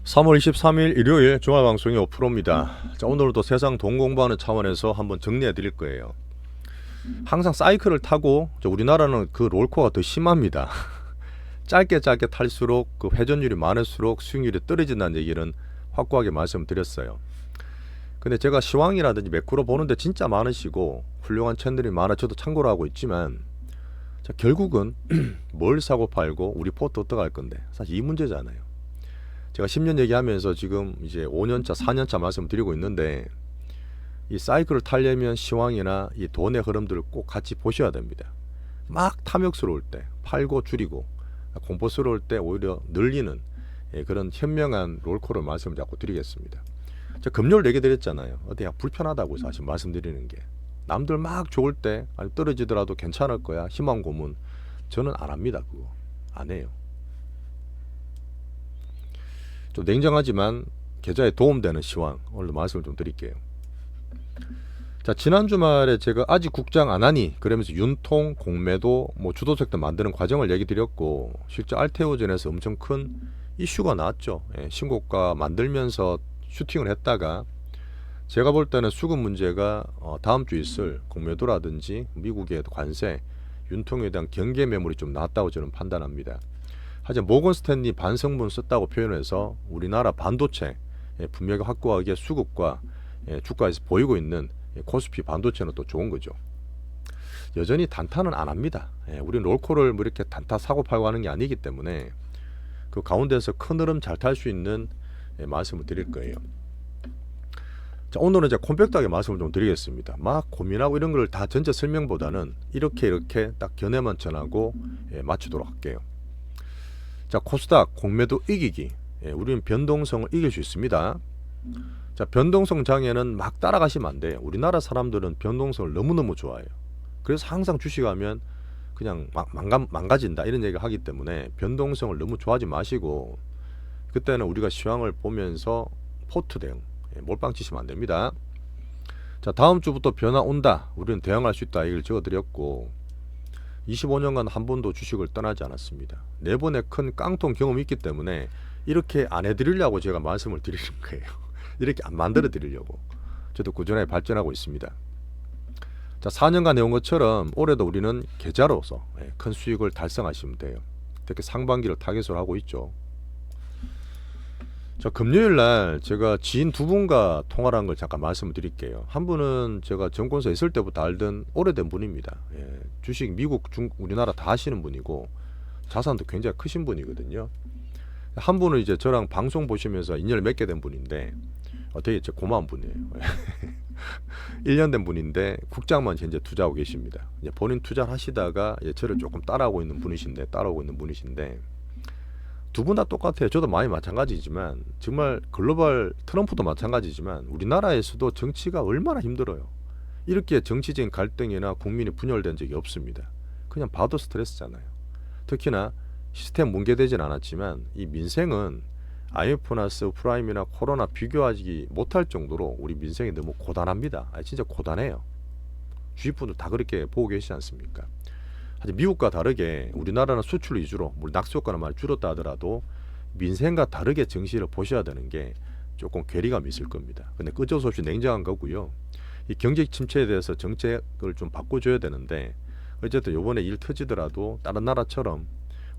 3월 23일 일요일 주말방송이 5%입니다. 자, 오늘도 세상 돈 공부하는 차원에서 한번 정리해 드릴 거예요. 항상 사이클을 타고 우리나라는 그 롤코가 더 심합니다. 짧게 탈수록 그 회전율이 많을수록 수익률이 떨어진다는 얘기는 확고하게 말씀드렸어요. 근데 제가 시황이라든지 매크로 보는데 진짜 많으시고 훌륭한 채널이 많아 저도 참고로 하고 있지만 자, 결국은 뭘 사고 팔고 우리 포트 어떡할 건데 사실 이 문제잖아요. 제가 10년 얘기하면서 지금 이제 5년차, 4년차 말씀드리고 있는데 이 사이클을 타려면 시황이나 이 돈의 흐름들을 꼭 같이 보셔야 됩니다. 막 탐욕스러울 때 팔고 줄이고 공포스러울 때 오히려 늘리는 그런 현명한 롤코를 말씀을 자꾸 드리겠습니다. 제가 금요일 얘기 드렸잖아요. 어때야 불편하다고 사실 말씀드리는 게 남들 막 좋을 때 아니 떨어지더라도 괜찮을 거야 희망 고문 저는 안 합니다. 그거 안 해요. 좀 냉정하지만 계좌에 도움되는 시황 오늘도 말씀을 좀 드릴게요. 자, 지난 주말에 제가 아직 국장 안 하니 그러면서 윤통 공매도 뭐 주도책도 만드는 과정을 얘기 드렸고 실제 알테오전에서 엄청 큰 이슈가 나왔죠. 신고가 만들면서 슈팅을 했다가 제가 볼 때는 수급 문제가 다음 주 있을 공매도라든지 미국의 관세 윤통에 대한 경계 매물이 좀 나왔다고 저는 판단합니다. 하지만 모건 스탠리 반성문 썼다고 표현해서 우리나라 반도체 분명히 확고하게 수급과 주가에서 보이고 있는 코스피 반도체는 또 좋은 거죠. 여전히 단타는 안 합니다. 우리는 롤코를 뭐 이렇게 단타 사고 팔고 하는 게 아니기 때문에 그 가운데서 큰 흐름 잘 탈 수 있는 말씀을 드릴 거예요. 자, 오늘은 이제 콤팩트하게 말씀을 좀 드리겠습니다. 막 고민하고 이런 걸 다 전체 설명보다는 이렇게 딱 견해만 전하고 마치도록 할게요. 자, 코스닥 공매도 이기기. 우리는 변동성을 이길 수 있습니다. 자, 변동성 장에는 막 따라가시면 안 돼요. 우리나라 사람들은 변동성을 너무너무 좋아해요. 그래서 항상 주식하면 그냥 망가진다 이런 얘기를 하기 때문에 변동성을 너무 좋아하지 마시고 그때는 우리가 시황을 보면서 포트 대응 몰빵 치시면 안 됩니다. 자, 다음 주부터 변화 온다. 우리는 대응할 수 있다. 이걸 적어드렸고 25년간 한 번도 주식을 떠나지 않았습니다. 4번의 큰 깡통 경험이 있기 때문에 이렇게 안 해드리려고 제가 말씀을 드리는 거예요. 이렇게 안 만들어 드리려고. 저도 꾸준하게 발전하고 있습니다. 자, 4년간 해온 것처럼 올해도 우리는 계좌로서 큰 수익을 달성하시면 돼요. 이렇게 상반기를 타겟으로 하고 있죠. 자, 금요일날 제가 지인 2분과 통화를 한 걸 잠깐 말씀을 드릴게요. 한 분은 제가 증권사 있을 때부터 알던 오래된 분입니다. 주식 미국, 우리나라 다 하시는 분이고 자산도 굉장히 크신 분이거든요. 한 분은 이제 저랑 방송 보시면서 인연을 맺게 된 분인데 되게 고마운 분이에요. 1년 된 분인데 국장만 현재 투자하고 계십니다. 이제 본인 투자를 하시다가 저를 조금 따라오고 있는 분이신데 두 분 다 똑같아요. 저도 많이 마찬가지지만 정말 글로벌 트럼프도 마찬가지지만 우리나라에서도 정치가 얼마나 힘들어요. 이렇게 정치적인 갈등이나 국민이 분열된 적이 없습니다. 그냥 봐도 스트레스잖아요. 특히나 시스템 뭉개되진 않았지만 이 민생은 IMF나 서프라임이나 코로나 비교하지 못할 정도로 우리 민생이 너무 고단합니다. 진짜 고단해요. 주식 분들 다 그렇게 보고 계시지 않습니까? 하지만 미국과 다르게 우리나라는 수출 위주로 물론 낙수 효과는 많이 줄었다 하더라도 민생과 다르게 정시를 보셔야 되는 게 조금 괴리감이 있을 겁니다. 근데 어쩔 수 없이 냉정한 거고요. 이 경제 침체에 대해서 정책을 좀 바꿔줘야 되는데 어쨌든 이번에 일 터지더라도 다른 나라처럼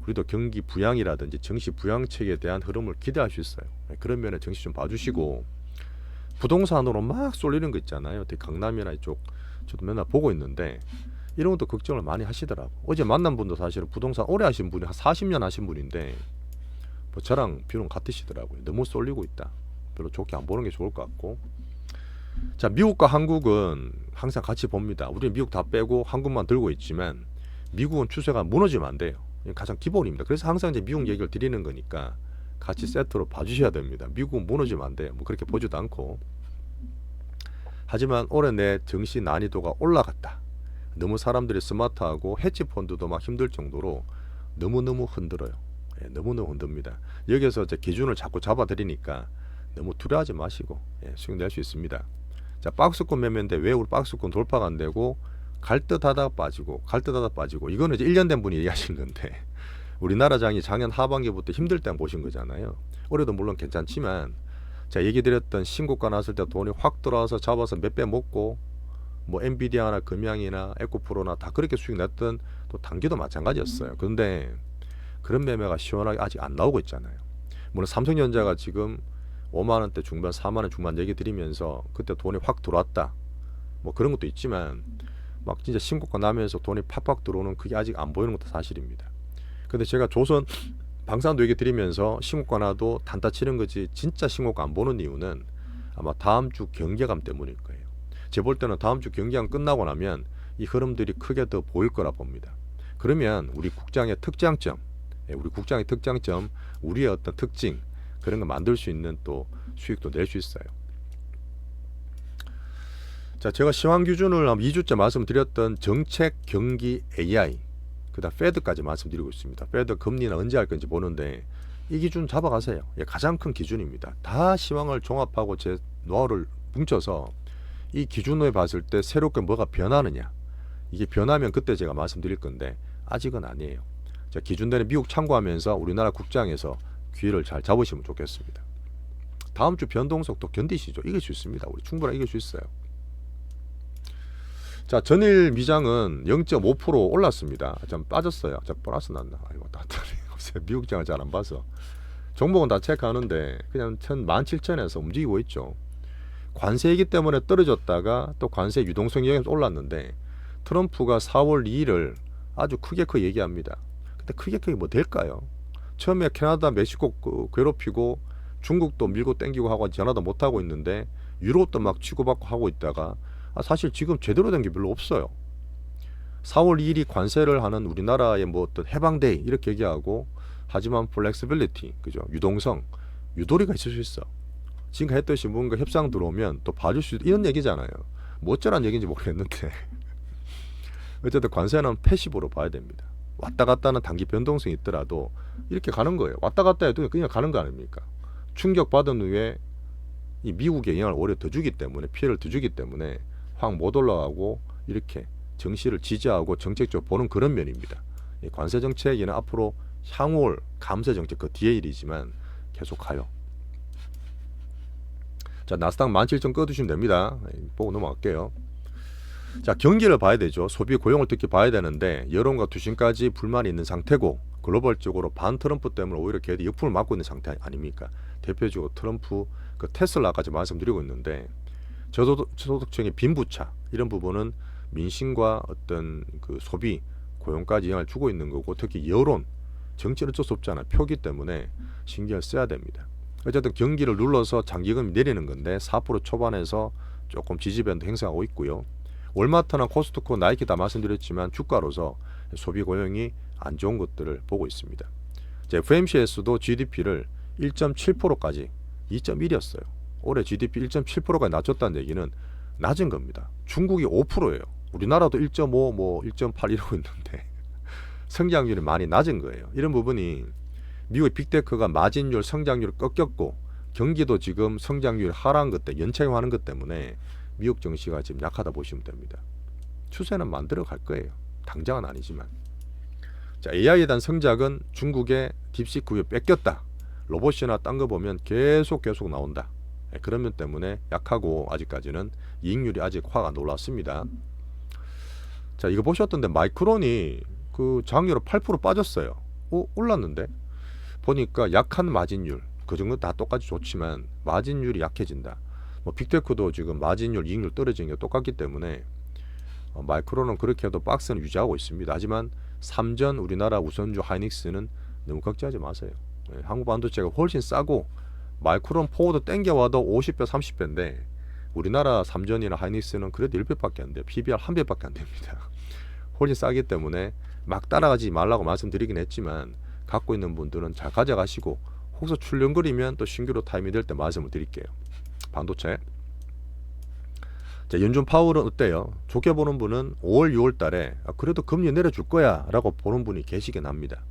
우리도 경기 부양이라든지 정시 부양책에 대한 흐름을 기대할 수 있어요. 그런 면에 정시 좀 봐주시고 부동산으로 막 쏠리는 거 있잖아요. 강남이나 이쪽 저도 맨날 보고 있는데 이런 것도 걱정을 많이 하시더라고. 어제 만난 분도 사실은 부동산 오래 하신 분이 한 40년 하신 분인데 뭐 저랑 비율은 같으시더라고요. 너무 쏠리고 있다. 별로 좋게 안 보는 게 좋을 것 같고. 자, 미국과 한국은 항상 같이 봅니다. 우리는 미국 다 빼고 한국만 들고 있지만 미국은 추세가 무너지면 안 돼요. 이게 가장 기본입니다. 그래서 항상 이제 미국 얘기를 드리는 거니까 같이 세트로 봐주셔야 됩니다. 미국은 무너지면 안 돼요. 뭐 그렇게 보지도 않고. 하지만 올해 내 정시 난이도가 올라갔다. 너무 사람들이 스마트하고 헤지펀드도 막 힘들 정도로 너무너무 흔들어요. 너무너무 흔듭니다. 여기서 이제 기준을 자꾸 잡아드리니까 너무 두려워하지 마시고 수익 낼 수 있습니다. 자, 박스권 매매인데 왜 우리 박스권 돌파가 안 되고 갈 듯 하다가 빠지고 이거는 이제 1년 된 분이 얘기하신 건데 우리나라장이 작년 하반기부터 힘들 때 보신 거잖아요. 올해도 물론 괜찮지만 제가 얘기 드렸던 신고가 났을 때 돈이 확 들어와서 잡아서 몇 배 먹고 뭐 엔비디아나 금양이나 에코프로나 다 그렇게 수익 냈던 또 단기도 마찬가지였어요. 그런데 그런 매매가 시원하게 아직 안 나오고 있잖아요. 물론 삼성전자가 지금 5만 원대 중반, 4만 원 중반 얘기 드리면서 그때 돈이 확 들어왔다. 뭐 그런 것도 있지만 막 진짜 신고가 나면서 돈이 팍팍 들어오는 그게 아직 안 보이는 것도 사실입니다. 근데 제가 조선 방산도 얘기 드리면서 신고가 나도 단타 치는 거지 진짜 신고가 안 보는 이유는 아마 다음 주 경계감 때문일 거예요. 제가 볼 때는 다음 주 경계감 끝나고 나면 이 흐름들이 크게 더 보일 거라 봅니다. 그러면 우리 국장의 특장점, 우리의 어떤 특징 그런 거 만들 수 있는 또 수익도 낼 수 있어요. 자, 제가 시황 기준을 2주째 말씀드렸던 정책, 경기, AI, 그다음 패드까지 말씀드리고 있습니다. 패드 금리는 언제 할 건지 보는데 이 기준 잡아가세요. 가장 큰 기준입니다. 다 시황을 종합하고 제 노하우를 뭉쳐서 이 기준으로 봤을 때 새롭게 뭐가 변하느냐, 이게 변하면 그때 제가 말씀드릴 건데 아직은 아니에요. 자, 기준대로 미국 참고하면서 우리나라 국장에서 기회를 잘 잡으시면 좋겠습니다. 다음 주 변동속도 견디시죠? 이길 수 있습니다. 우리 충분히 이길 수 있어요. 자, 전일 미장은 0.5% 올랐습니다. 좀 빠졌어요. 자, 보너스 났나? 아이고, 미국 장을 잘 안 봐서. 종목은 다 체크하는데 그냥 17,000에서 움직이고 있죠. 관세이기 때문에 떨어졌다가 또 관세 유동성 영향에서 올랐는데 트럼프가 4월 2일을 아주 크게 얘기합니다. 근데 크게 뭐 될까요? 처음에 캐나다, 멕시코 괴롭히고 중국도 밀고 땡기고 하고 전화도 못하고 있는데 유럽도 막 치고받고 하고 있다가 사실 지금 제대로 된 게 별로 없어요. 4월 2일이 관세를 하는 우리나라의 뭐 어떤 해방데이 이렇게 얘기하고 하지만 플렉시빌리티, 그죠? 유동성, 유도리가 있을 수 있어. 지금 했듯이 뭔가 협상 들어오면 또 봐줄 수 있다 이런 얘기잖아요. 뭐 어쩌란 얘기인지 모르겠는데 어쨌든 관세는 패시브로 봐야 됩니다. 왔다 갔다 하는 단기 변동성이 있더라도 이렇게 가는 거예요. 왔다 갔다 해도 그냥 가는 거 아닙니까? 충격받은 후에 이 미국의 영향을 오히려 더 주기 때문에, 피해를 더 주기 때문에 확 못 올라가고 이렇게 정시를 지지하고 정책적으로 보는 그런 면입니다. 이 관세 정책에는 앞으로 향후 감세 정책 그 뒤에 일이지만 계속 가요. 자, 나스닥 17,000 꺼두시면 됩니다. 보고 넘어갈게요. 자, 경기를 봐야 되죠. 소비 고용을 특히 봐야 되는데 여론과 투신까지 불만이 있는 상태고 글로벌적으로 반 트럼프 때문에 오히려 걔들이 역풍을 맞고 있는 상태 아닙니까? 대표적으로 트럼프 그 테슬라까지 말씀드리고 있는데 저소득층의 빈부차 이런 부분은 민심과 어떤 그 소비 고용까지 영향을 주고 있는 거고 특히 여론 정치는 어쩔 수 없잖아요. 표기 때문에 신경을 써야 됩니다. 어쨌든 경기를 눌러서 장기금이 내리는 건데 4% 초반에서 조금 지지밴드 형성하고 있고요. 월마트나 코스트코, 나이키 다 말씀드렸지만 주가로서 소비 고용이 안 좋은 것들을 보고 있습니다. FMCS도 GDP를 1.7%까지 2.1이었어요. 올해 GDP 1.7%까지 낮췄다는 얘기는 낮은 겁니다. 중국이 5%예요. 우리나라도 1.5, 뭐 1.8 이러고 있는데 성장률이 많이 낮은 거예요. 이런 부분이 미국의 빅테크가 마진율, 성장률을 꺾였고 경기도 지금 성장률 하락한 것 때문에 연착륙하는 것 때문에 미국 증시가 지금 약하다 보시면 됩니다. 추세는 만들어 갈 거예요. 당장은 아니지만. 자, AI에 대한 성장은 중국의 딥시크 구입 뺏겼다. 로봇이나 딴 거 보면 계속 나온다. 그런 면 때문에 약하고 아직까지는 이익률이 아직 확 안 올랐습니다. 자, 이거 보셨던데 마이크론이 그 장외로 8% 빠졌어요. 올랐는데 보니까 약한 마진율 그 정도 다 똑같이 좋지만 마진율이 약해진다. 뭐 빅테크도 지금 마진율, 이익률 떨어지는 게 똑같기 때문에 마이크론은 그렇게 해도 박스는 유지하고 있습니다. 하지만 삼전 우리나라 우선주 하이닉스는 너무 걱정하지 마세요. 한국 반도체가 훨씬 싸고 마이크론 포워드 땡겨와도 50배, 30배인데 우리나라 삼전이나 하이닉스는 그래도 1배밖에 안 돼요. PBR 1배밖에 안 됩니다. 훨씬 싸기 때문에 막 따라가지 말라고 말씀드리긴 했지만 갖고 있는 분들은 잘 가져가시고 혹시 출렁거리면 또 신규로 타임이 될 때 말씀을 드릴게요. 반도체. 자, 연준 파월은 어때요? 좋게 보는 분은 5월, 6월 달에 그래도 금리 내려줄 거야 라고 보는 분이 계시긴 합니다.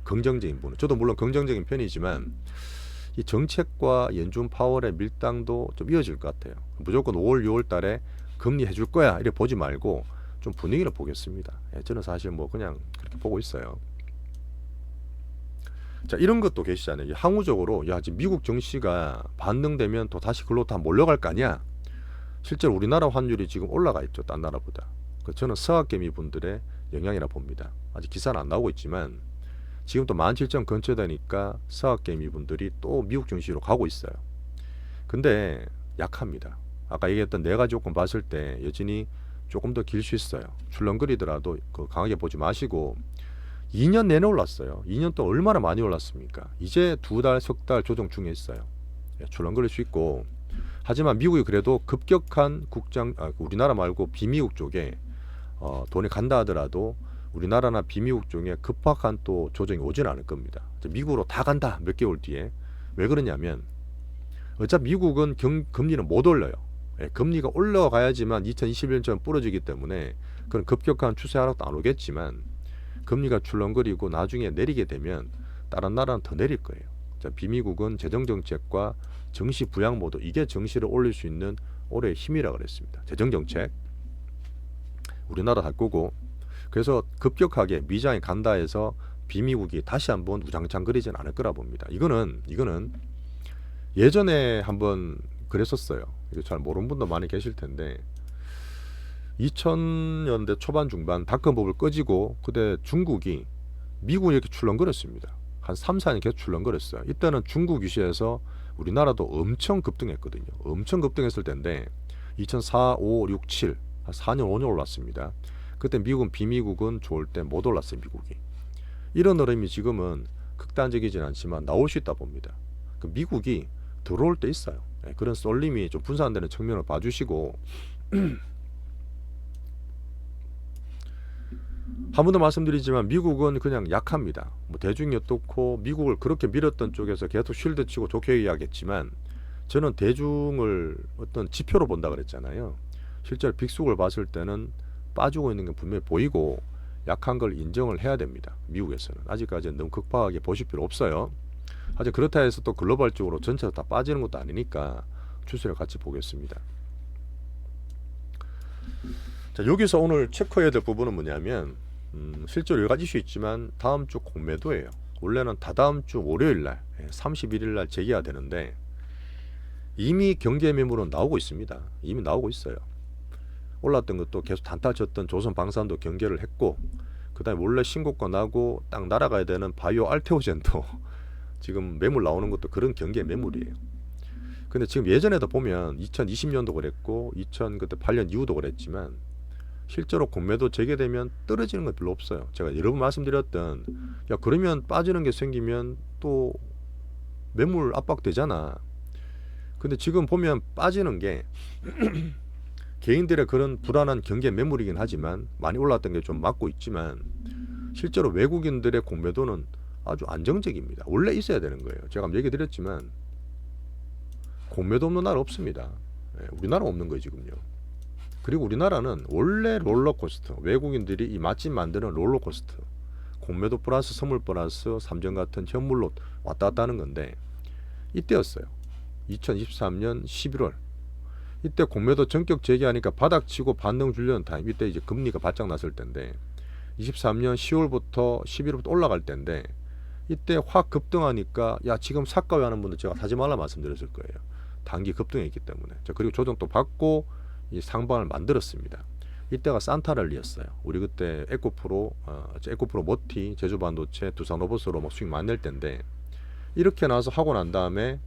긍정적인 분은. 저도 물론 긍정적인 편이지만 이 정책과 연준 파월의 밀당도 좀 이어질 것 같아요. 무조건 5월, 6월 달에 금리 해줄 거야 이렇게 보지 말고 좀 분위기를 보겠습니다. 저는 사실 뭐 그냥 그렇게 보고 있어요. 자, 이런 것도 계시잖아요. 항우적으로 야 지금 미국 증시가 반등되면 또 다시 글로 다 몰려갈 거 아니야. 실제로 우리나라 환율이 지금 올라가 있죠. 딴 나라보다. 저는 서학개미 분들의 영향이라 봅니다. 아직 기사는 안 나오고 있지만 지금 또 17,000 근처 되니까 서학개미 분들이 또 미국 증시로 가고 있어요. 근데 약합니다. 아까 얘기했던 네 가지 조건 봤을 때 여전히 조금 더 길 수 있어요. 출렁거리더라도 강하게 보지 마시고 2년 내내 올랐어요. 2년 동안 얼마나 많이 올랐습니까? 이제 2달, 석 달 조정 중에 있어요. 출렁거릴 수 있고 하지만 미국이 그래도 급격한 우리나라 말고 비미국 쪽에 돈이 간다 하더라도 우리나라나 비미국 쪽에 급박한 또 조정이 오지는 않을 겁니다. 미국으로 다 간다 몇 개월 뒤에. 왜 그러냐면 어차피 미국은 금리는 못 올려요. 금리가 올라가야지만 2021년처럼 부러지기 때문에 그런 급격한 추세 하락도 안 오겠지만 금리가 출렁거리고 나중에 내리게 되면 다른 나라는 더 내릴 거예요. 자, 비미국은 재정정책과 증시 부양 모두 이게 증시를 올릴 수 있는 올해의 힘이라 그랬습니다. 재정정책 우리나라 할 거고 그래서 급격하게 미장이 간다 해서 비미국이 다시 한번 우장창거리진 않을 거라 봅니다. 이거는 예전에 한번 그랬었어요. 이거 잘 모르는 분도 많이 계실 텐데 2000년대 초반 중반 닷컴버블 꺼지고 그때 중국이 미국이 이렇게 출렁거렸습니다. 한 3, 4년 계속 출렁거렸어요. 이때는 중국 위시에서 우리나라도 엄청 급등했거든요. 엄청 급등했을 때인데 2004, 5, 6, 7 한 4년, 5년 올랐습니다. 그때 미국은 비미국은 좋을 때 못 올랐어요. 미국이. 이런 흐름이 지금은 극단적이진 않지만 나올 수 있다 봅니다. 미국이 들어올 때 있어요. 그런 쏠림이 좀 분산되는 측면을 봐주시고 한 번 더 말씀드리지만 미국은 그냥 약합니다. 뭐 대중이 어떻고 미국을 그렇게 밀었던 쪽에서 계속 쉴드 치고 좋게 이야기하겠지만 저는 대중을 어떤 지표로 본다 그랬잖아요. 실제로 빅스국을 봤을 때는 빠지고 있는 게 분명히 보이고 약한 걸 인정을 해야 됩니다. 미국에서는 아직까지는 너무 급하게 보실 필요 없어요. 하지만 그렇다 해서 또 글로벌적으로 전체가 다 빠지는 것도 아니니까 추세를 같이 보겠습니다. 자, 여기서 오늘 체크해야 될 부분은 뭐냐면 실제로 여러 가지 이슈 있지만 다음 주 공매도예요. 원래는 다다음 주 월요일날 31일날 재개가 되는데 이미 경계 매물은 나오고 있습니다. 이미 나오고 있어요. 올랐던 것도 계속 단타 쳤던 조선방산도 경계를 했고 그 다음에 원래 신고가 나고 딱 날아가야 되는 바이오 알테오젠도 지금 매물 나오는 것도 그런 경계 매물이에요. 근데 지금 예전에도 보면 2020년도 그랬고 2008년 이후도 그랬지만 실제로 공매도 재개되면 떨어지는 건 별로 없어요. 제가 여러 번 말씀드렸던 야 그러면 빠지는 게 생기면 또 매물 압박되잖아. 근데 지금 보면 빠지는 게 개인들의 그런 불안한 경계 매물이긴 하지만 많이 올랐던 게 좀 막고 있지만 실제로 외국인들의 공매도는 아주 안정적입니다. 원래 있어야 되는 거예요. 제가 얘기 드렸지만 공매도 없는 나라 없습니다. 우리나라 없는 거예요 지금요. 그리고 우리나라는 원래 롤러코스터, 외국인들이 이 맛집 만드는 롤러코스터, 공매도 플러스 선물 플러스 삼정 같은 현물로 왔다 갔다 하는 건데 이때였어요. 2023년 11월 이때 공매도 전격 재개하니까 바닥치고 반등 주려는 타임, 이때 이제 금리가 바짝 났을 때인데 23년 10월부터 11월부터 올라갈 때인데 이때 확 급등하니까 야 지금 사과회 하는 분들 제가 사지 말라 말씀드렸을 거예요. 단기 급등했기 때문에. 자, 그리고 조정도 받고 이 상방을 만들었습니다. 이때가 산타랠리였어요. 우리 그때 에코프로 모티, 제주반도체, 두산로봇으로 막 수익 많이 낼 때인데 이렇게 나서 하고 난 다음에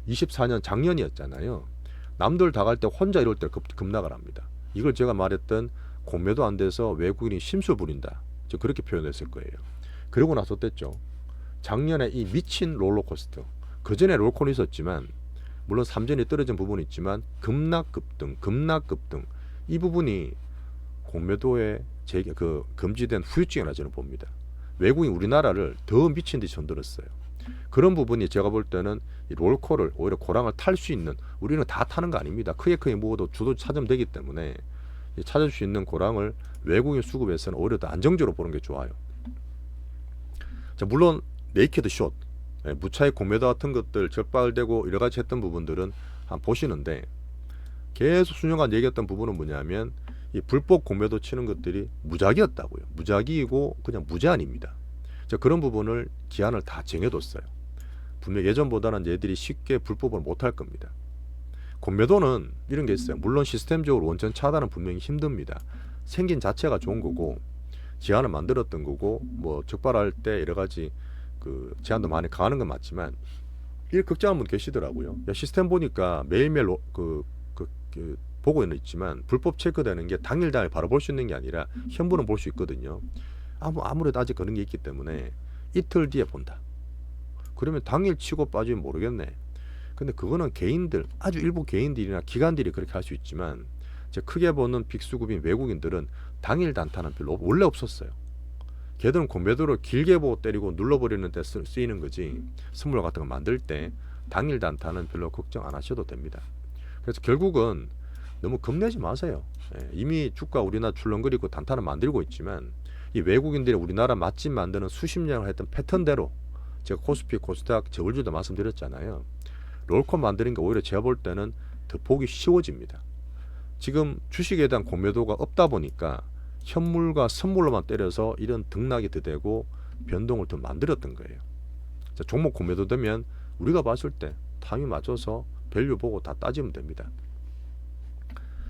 24년 작년이었잖아요. 남들 다 갈 때 혼자 이럴 때 급락을 합니다. 이걸 제가 말했던 공매도 안 돼서 외국인이 심술 부린다. 저 그렇게 표현했을 거예요. 그러고 나서 뗐죠. 작년에 이 미친 롤러코스터. 그 전에 롤코는 있었지만 물론 삼전이 떨어진 부분이 있지만 급락급등 이 부분이 공매도에 금지된 후유증이라 저는 봅니다. 외국인 우리나라를 더 미친 듯이 흔들었어요. 그런 부분이 제가 볼 때는 이 롤코를 오히려 고랑을 탈 수 있는, 우리는 다 타는 거 아닙니다. 크게 모아도 주도 차점되기 때문에 찾을 수 있는 고랑을 외국인 수급에서는 오히려 더 안정적으로 보는 게 좋아요. 자, 물론 네이키드 숏, 무차익 공매도 같은 것들 적발되고 여러가지 했던 부분들은 한번 보시는데 계속 수년간 얘기했던 부분은 뭐냐면 이 불법 공매도 치는 것들이 무작위였다고요. 무작위이고 그냥 무제한입니다. 그런 부분을 기한을 다 정해뒀어요. 분명 예전보다는 얘들이 쉽게 불법을 못할 겁니다. 공매도는 이런 게 있어요. 물론 시스템적으로 원천 차단은 분명히 힘듭니다. 생긴 자체가 좋은 거고 기한을 만들었던 거고 뭐 적발할 때 여러 가지 그 제한도 많이 가하는 건 맞지만 이렇게 걱정하는 분 계시더라고요. 야, 시스템 보니까 매일매일 보고 있지만 불법 체크되는 게 당일 바로 볼 수 있는 게 아니라 현물은 볼 수 있거든요. 아무래도 아직 그런 게 있기 때문에 이틀 뒤에 본다. 그러면 당일 치고 빠지면 모르겠네. 근데 그거는 개인들, 아주 일부 개인들이나 기관들이 그렇게 할 수 있지만 크게 보는 빅수급인 외국인들은 당일 단타는 별로 원래 없었어요. 걔들은 공매도를 길게 보고 때리고 눌러버리는 데 쓰이는 거지 선물 같은 거 만들 때 당일 단타는 별로 걱정 안 하셔도 됩니다. 그래서 결국은 너무 겁내지 마세요. 이미 주가 우리나라 출렁거리고 단타는 만들고 있지만 이 외국인들이 우리나라 맛집 만드는 수십 년을 했던 패턴대로 제가 코스피, 코스닥 저울주도 말씀드렸잖아요. 롤코 만드는 게 오히려 제가 볼 때는 더 보기 쉬워집니다. 지금 주식에 대한 공매도가 없다 보니까 현물과 선물로만 때려서 이런 등락이 더 되고 변동을 더 만들었던 거예요. 자, 종목 공매도 되면 우리가 봤을 때 타이밍 맞춰서 밸류 보고 다 따지면 됩니다.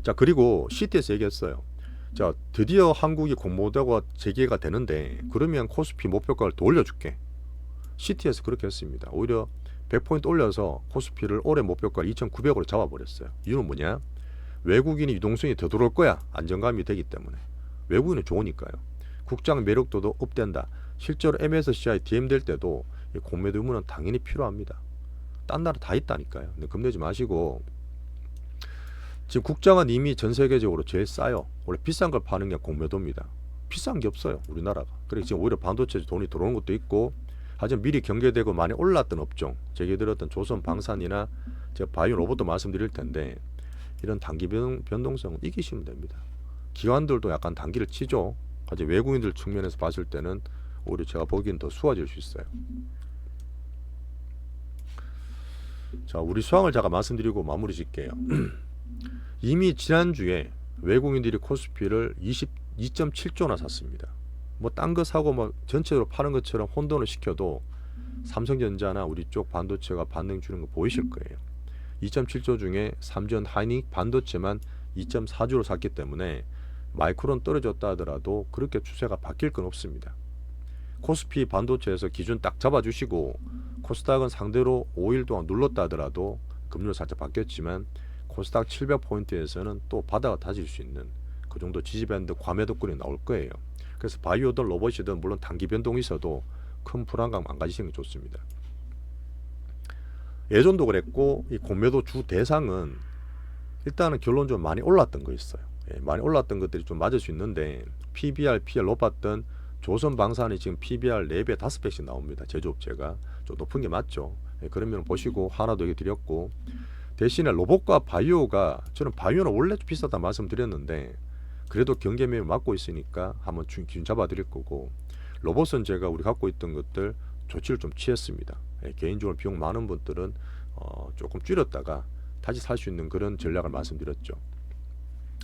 자, 그리고 CT에서 얘기했어요. 자, 드디어 한국이 공매도가 재개가 되는데 그러면 코스피 목표가를 더 올려줄게. CT에서 그렇게 했습니다. 오히려 100포인트 올려서 코스피를 올해 목표가 2,900으로 잡아버렸어요. 이유는 뭐냐? 외국인이 유동성이 더 들어올 거야. 안정감이 되기 때문에. 외국인은 좋으니까요. 국장 매력도도 업된다. 실제로 MSCI DM 될 때도 이 공매도 의무는 당연히 필요합니다. 딴 나라 다 있다니까요. 근데 겁내지 마시고 지금 국장은 이미 전 세계적으로 제일 싸요. 원래 비싼 걸 파는 게 공매도입니다. 비싼 게 없어요. 우리나라가. 그래서 지금 오히려 반도체에 돈이 들어오는 것도 있고 하지만 미리 경계되고 많이 올랐던 업종, 제가 들었던 조선 방산이나 제가 바이오 로봇도 말씀드릴 텐데 이런 단기 변동성은 이기시면 됩니다. 기관들도 약간 단기를 치죠. 하지만 외국인들 측면에서 봤을 때는 오히려 제가 보기엔 더 수월해질 수 있어요. 자, 우리 수황을 제가 말씀드리고 마무리 짓게요. 이미 지난주에 외국인들이 코스피를 22.7조나 샀습니다. 뭐 딴 거 사고 뭐 전체적으로 파는 것처럼 혼돈을 시켜도 삼성전자나 우리 쪽 반도체가 반등 주는 거 보이실 거예요. 2.7조 중에 삼전 하이닉 반도체만 2.4조로 샀기 때문에 마이크론 떨어졌다 하더라도 그렇게 추세가 바뀔 건 없습니다. 코스피 반도체에서 기준 딱 잡아주시고 코스닥은 상대로 5일 동안 눌렀다 하더라도 금리로 살짝 바뀌었지만 코스닥 700포인트에서는 또 바닥을 다질 수 있는 그 정도 지지밴드 과매도권이 나올 거예요. 그래서 바이오든 로봇이든 물론 단기 변동이 있어도 큰 불안감 안 가지시는 게 좋습니다. 예전도 그랬고 이 공매도 주 대상은 일단은 결론적으로 많이 올랐던 거 있어요. 많이 올랐던 것들이 좀 맞을 수 있는데 PBR, PR 높았던 조선방산이 지금 PBR 4배, 5배씩 나옵니다. 제조업체가 좀 높은 게 맞죠. 그런 면 보시고 하나 더 얘기 드렸고 대신에 로봇과 바이오가 저는 바이오는 원래 좀 비싸다 말씀드렸는데 그래도 경계매매 맞고 있으니까 한번 기준 잡아드릴 거고 로봇은 제가 우리 갖고 있던 것들 조치를 좀 취했습니다. 개인적으로 비용 많은 분들은 조금 줄였다가 다시 살 수 있는 그런 전략을 말씀드렸죠.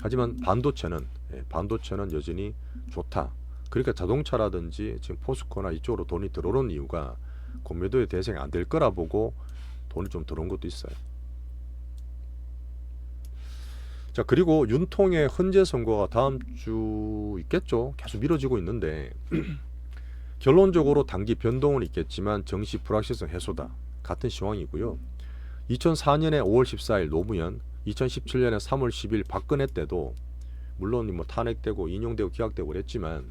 하지만 반도체는 여전히 좋다. 그러니까 자동차라든지 지금 포스코나 이쪽으로 돈이 들어오는 이유가 공매도의 대상이 안 될 거라 보고 돈이 좀 들어온 것도 있어요. 자, 그리고 윤통의 헌재 선고가 다음 주 있겠죠. 계속 미뤄지고 있는데 결론적으로 단기 변동은 있겠지만 정시 불확실성 해소다. 같은 시황이고요. 2004년에 5월 14일 노무현, 2017년에 3월 10일 박근혜 때도 물론 뭐 탄핵되고 인용되고 기각되고 그랬지만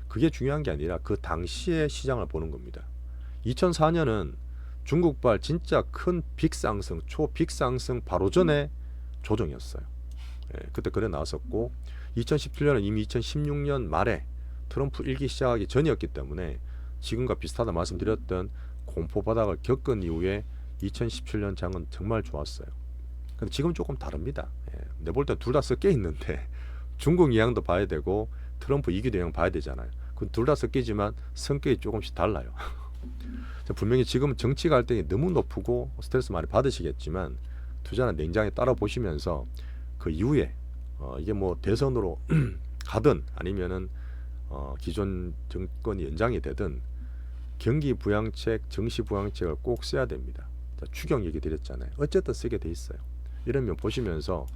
그게 중요한 게 아니라 그 당시의 시장을 보는 겁니다. 2004년은 중국발 진짜 큰 빅상승, 초빅상승 바로 전에 조정이었어요. 그때 그래 나왔었고 2017년은 이미 2016년 말에 트럼프 일기 시작하기 전이었기 때문에 지금과 비슷하다 말씀드렸던 공포 바닥을 겪은 이후에 2017년 장은 정말 좋았어요. 근데 지금 조금 다릅니다. 내 볼 때 둘 다 섞여 있는데 중국 이양도 봐야 되고 트럼프 이기도 양 봐야 되잖아요. 그 둘 다 섞이지만 성격이 조금씩 달라요. 분명히 지금 정치 갈등이 너무 높고 스트레스 많이 받으시겠지만 투자는 냉장에 따라 보시면서 그 이후에 이게 뭐 대선으로 가든 아니면은 기존 정권이 연장이 되든 경기 부양책, 정시 부양책을 꼭 써야 됩니다. 자, 추경 얘기 드렸잖아요. 어쨌든 쓰게 돼 있어요. 이런 면 보시면서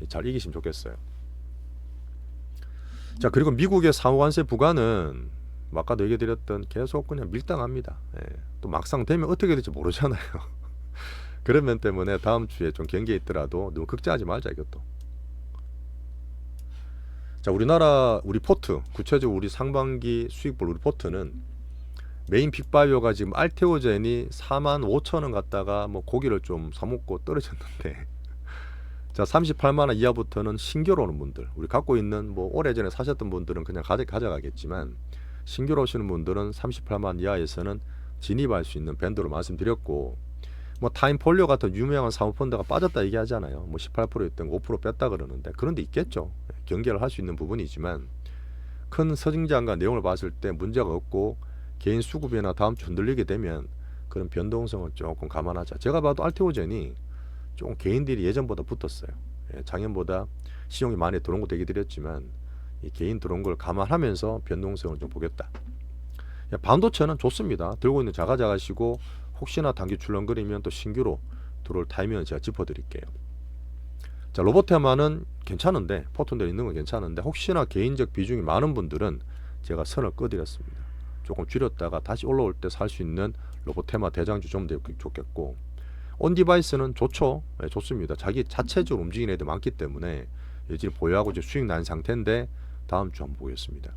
잘 이기시면 좋겠어요. 자, 그리고 미국의 상호관세 부과는 아까도 얘기 드렸던 계속 그냥 밀당합니다. 또 막상 되면 어떻게 될지 모르잖아요. 그런 면 때문에 다음 주에 좀 경계에 있더라도 너무 걱정하지 말자 이것도. 자, 우리나라 우리 포트, 구체적으로 우리 상반기 수익볼 우리 포트는 메인 빅바이오가 지금 알테오젠이 45,000원 갔다가 뭐 고기를 좀 사먹고 떨어졌는데 자, 38만 원 이하부터는 신규로 오는 분들, 우리 갖고 있는 뭐 오래전에 사셨던 분들은 그냥 가져가겠지만 신규로 오시는 분들은 38만 원 이하에서는 진입할 수 있는 밴드로 말씀드렸고, 뭐 타임폴리오 같은 유명한 사모펀드가 빠졌다 얘기하잖아요. 뭐 18%였던 거 5% 뺐다 그러는데 그런 데 있겠죠. 경계를 할 수 있는 부분이지만 큰 서증장과 내용을 봤을 때 문제가 없고 개인 수급이나 다음 주 흔들리게 되면 그런 변동성을 조금 감안하자. 제가 봐도 알테오젠이 조금 개인들이 예전보다 붙었어요. 작년보다 시용이 많이 들어온 것도 얘기 드렸지만 이 개인 들어온 걸 감안하면서 변동성을 좀 보겠다. 반도체는 좋습니다. 들고 있는 자가자가시고 혹시나 단기 출렁거리면 또 신규로 들어올 타이밍을 제가 짚어드릴게요. 자, 로봇테마는 괜찮은데 포톤들 있는 건 괜찮은데 혹시나 개인적 비중이 많은 분들은 제가 선을 꺼드렸습니다. 조금 줄였다가 다시 올라올 때 살 수 있는 로봇테마 대장주 좀 더 좋겠고, 온디바이스는 좋죠. 좋습니다. 자기 자체적으로 움직이는 애들 많기 때문에 여전히 보유하고 이제 수익 난 상태인데 다음 주 한번 보겠습니다.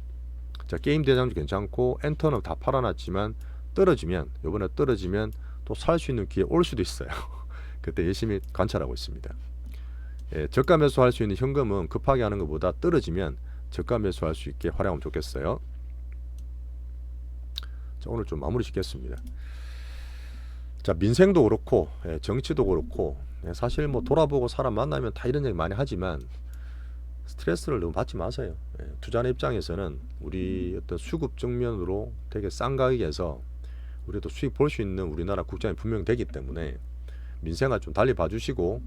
자, 게임 대장주 괜찮고 엔터는 다 팔아놨지만 떨어지면 이번에 떨어지면 또 살 수 있는 기회 올 수도 있어요. 그때 열심히 관찰하고 있습니다. 저가 매수할 수 있는 현금은 급하게 하는 것보다 떨어지면 저가 매수할 수 있게 활용하면 좋겠어요. 자, 오늘 좀 마무리 짓겠습니다. 자, 민생도 그렇고 정치도 그렇고 사실 뭐 돌아보고 사람 만나면 다 이런 얘기 많이 하지만 스트레스를 너무 받지 마세요. 투자하는 입장에서는 우리 어떤 수급 정면으로 되게 싼 가격에서 우리도 수익 볼 수 있는 우리나라 국장이 분명되기 때문에 민생을 좀 달리 봐주시고,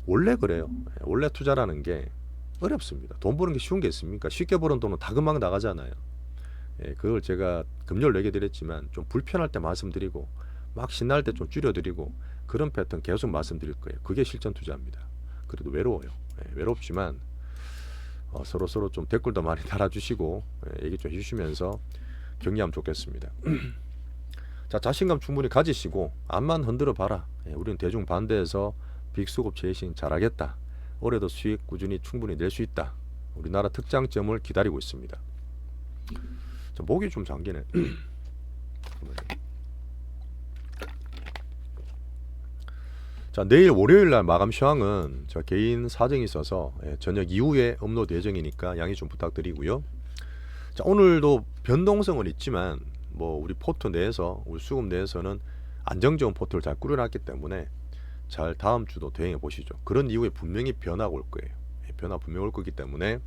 원래 그래요. 원래 투자라는 게 어렵습니다. 돈 버는 게 쉬운 게 있습니까? 쉽게 버는 돈은 다 금방 나가잖아요. 그걸 제가 금요일 얘기 드렸지만 좀 불편할 때 말씀드리고 막 신날 때 좀 줄여드리고 그런 패턴 계속 말씀드릴 거예요. 그게 실전 투자입니다. 그래도 외로워요. 외롭지만 서로 좀 댓글도 많이 달아주시고 얘기 좀 해주시면서 격려하면 좋겠습니다. 자, 자신감 충분히 가지시고 앞만 흔들어 봐라. 우리는 대중 반대해서 빅수급 제이싱 잘하겠다. 올해도 수익 꾸준히 충분히 낼 수 있다. 우리나라 특장점을 기다리고 있습니다. 자, 목이 좀 잠기네. 자, 내일 월요일날 마감 시황은 저 개인 사정이 있어서 저녁 이후에 업로드 예정이니까 양해 좀 부탁드리고요. 자, 오늘도 변동성은 있지만 뭐 우리 포트 내에서 우리 수급 내에서는 안정적인 포트를 잘 꾸려놨기 때문에 잘 다음 주도 대응해 보시죠. 그런 이후에 분명히 변화가 올 거예요. 변화 분명히 올 거기 때문에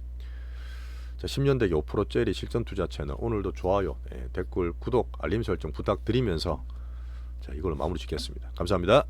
자, 10년 대기 5%짜리 실전 투자 채널 오늘도 좋아요, 댓글, 구독, 알림 설정 부탁드리면서 자, 이걸로 마무리 짓겠습니다. 감사합니다.